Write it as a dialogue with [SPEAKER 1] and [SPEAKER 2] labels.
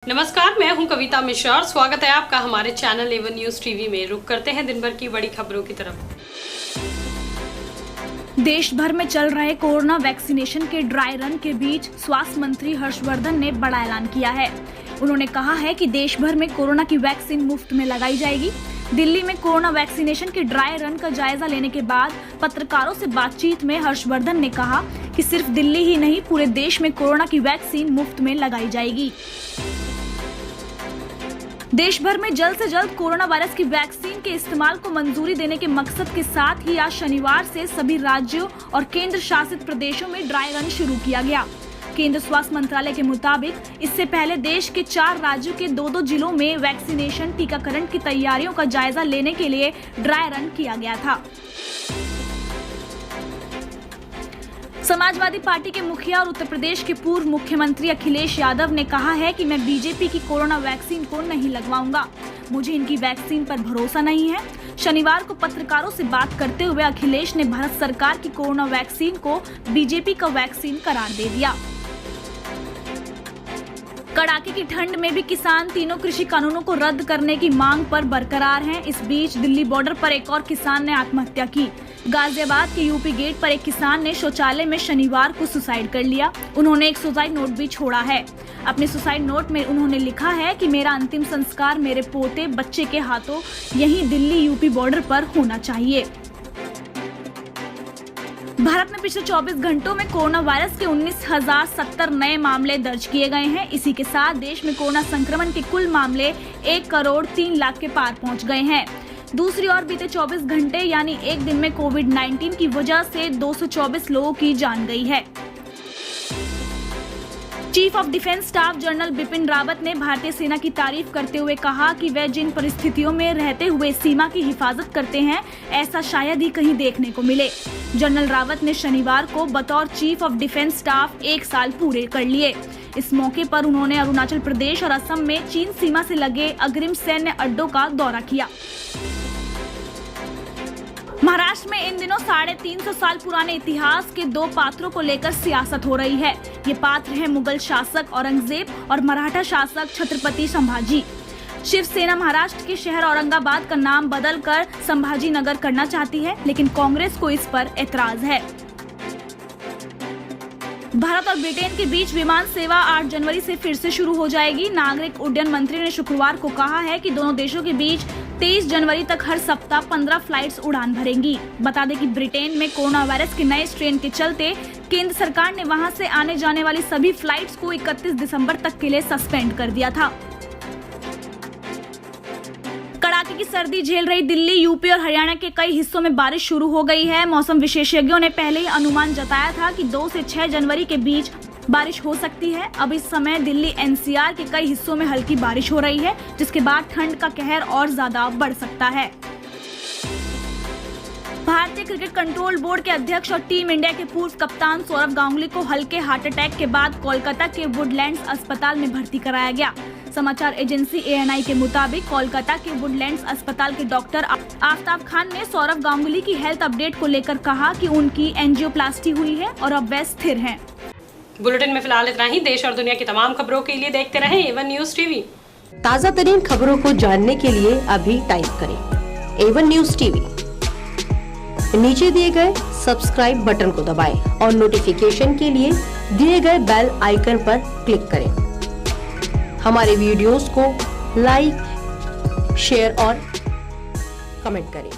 [SPEAKER 1] नमस्कार, मैं हूं कविता मिश्रा और स्वागत है आपका हमारे चैनल एवन न्यूज टीवी में। रुक करते हैं दिन भर की बड़ी खबरों की तरफ।
[SPEAKER 2] देश भर में चल रहे कोरोना वैक्सीनेशन के ड्राई रन के बीच स्वास्थ्य मंत्री हर्षवर्धन ने बड़ा ऐलान किया है। उन्होंने कहा है कि देश भर में कोरोना की वैक्सीन मुफ्त में लगाई जाएगी। दिल्ली में कोरोना वैक्सीनेशन के ड्राई रन का जायजा लेने के बाद पत्रकारों से बातचीत में हर्षवर्धन ने कहा कि सिर्फ दिल्ली ही नहीं, पूरे देश में कोरोना की वैक्सीन मुफ्त में लगाई जाएगी। देश भर में जल्द से जल्द कोरोना वायरस की वैक्सीन के इस्तेमाल को मंजूरी देने के मकसद के साथ ही आज शनिवार से सभी राज्यों और केंद्र शासित प्रदेशों में ड्राई रन शुरू किया गया। केंद्र स्वास्थ्य मंत्रालय के मुताबिक इससे पहले देश के 4 राज्यों के 2-2 जिलों में वैक्सीनेशन टीकाकरण की तैयारियों का जायजा लेने के लिए ड्राई रन किया गया था। समाजवादी पार्टी के मुखिया और उत्तर प्रदेश के पूर्व मुख्यमंत्री अखिलेश यादव ने कहा है कि मैं बीजेपी की कोरोना वैक्सीन को नहीं लगवाऊंगा। मुझे इनकी वैक्सीन पर भरोसा नहीं है। शनिवार को पत्रकारों से बात करते हुए अखिलेश ने भारत सरकार की कोरोना वैक्सीन को बीजेपी का वैक्सीन करार दे दिया। कड़ाके की ठंड में भी किसान तीनों कृषि कानूनों को रद्द करने की मांग पर बरकरार हैं। इस बीच दिल्ली बॉर्डर पर एक और किसान ने आत्महत्या की। गाजियाबाद के यूपी गेट पर एक किसान ने शौचालय में शनिवार को सुसाइड कर लिया। उन्होंने एक सुसाइड नोट भी छोड़ा है। अपने सुसाइड नोट में उन्होंने लिखा है कि मेरा अंतिम संस्कार मेरे पोते बच्चे के हाथों यहीं दिल्ली यूपी बॉर्डर पर होना चाहिए। भारत में पिछले 24 घंटों में कोरोना वायरस के 19,070 नए मामले दर्ज किए गए हैं। इसी के साथ देश में कोरोना संक्रमण के कुल मामले 1 करोड़ 3 लाख के पार पहुंच गए हैं। दूसरी ओर बीते 24 घंटे यानी एक दिन में कोविड-19 की वजह से 224 लोगों की जान गई है। Chief of defence staff general Bipin Rawat ने भारतीय सेना की तारीफ करते हुए कहा कि वे जिन परिस्थितियों में रहते हुए सीमा की हिफाजत करते हैं, ऐसा शायद ही कहीं देखने को मिले। जनरल रावत ने शनिवार को बतौर चीफ ऑफ डिफेंस स्टाफ 1 साल पूरे कर लिए। इस मौके पर उन्होंने अरुणाचल प्रदेश और असम में चीन सीमा से लगे अग्रिम सैन्य अड्डों का दौरा किया। महाराष्ट्र में इन दिनों 350 साल पुराने इतिहास के 2 पात्रों को लेकर सियासत हो रही है। ये पात्र हैं मुगल शासक औरंगजेब और मराठा शासक छत्रपति संभाजी। शिवसेना महाराष्ट्र के शहर औरंगाबाद का नाम बदलकर संभाजी नगर करना चाहती है, लेकिन कांग्रेस को इस पर ऐतराज है। भारत और ब्रिटेन के बीच विमान सेवा 8 जनवरी से फिर से शुरू हो जाएगी। नागरिक उड्डयन मंत्री ने शुक्रवार को कहा है कि दोनों देशों के बीच 23 जनवरी तक हर सप्ताह 15 फ्लाइट्स उड़ान भरेंगी। बता दें कि ब्रिटेन में कोरोना वायरस के नए स्ट्रेन के चलते केंद्र सरकार ने वहां से आने जाने वाली सभी फ्लाइट्स को 31 दिसंबर तक के लिए सस्पेंड कर दिया था। कड़ाके की सर्दी झेल रही दिल्ली, यूपी और हरियाणा के कई हिस्सों में बारिश शुरू हो गई है। मौसम विशेषज्ञों ने पहले ही अनुमान जताया था कि 2 से 6 जनवरी के बीच बारिश हो सकती है। अब इस समय दिल्ली एनसीआर के कई हिस्सों में हल्की बारिश हो रही है, जिसके बाद ठंड का कहर और ज्यादा बढ़ सकता है। भारतीय क्रिकेट कंट्रोल बोर्ड के अध्यक्ष और टीम इंडिया के पूर्व कप्तान सौरव गांगुली को हल्के हार्ट अटैक के बाद कोलकाता के वुडलैंड्स अस्पताल में भर्ती कराया गया। समाचार एजेंसी ANI के मुताबिक कोलकाता के वुडलैंड्स अस्पताल के डॉक्टर आफ्ताब खान ने सौरव गांगुली की हेल्थ अपडेट को लेकर कहा कि उनकी एंजियोप्लास्टी हुई है और अब वे स्थिर हैं।
[SPEAKER 1] बुलेटिन में फिलहाल इतना ही। देश और दुनिया की तमाम खबरों के लिए देखते रहें एवन न्यूज टीवी।
[SPEAKER 3] ताज़ा तरीन खबरों को जानने के लिए अभी टाइप करें एवन न्यूज टीवी। नीचे दिए गए सब्सक्राइब बटन को दबाएं और नोटिफिकेशन के लिए दिए गए बेल आइकन पर क्लिक करें। हमारे वीडियोस को लाइक, शेयर और कमेंट करें।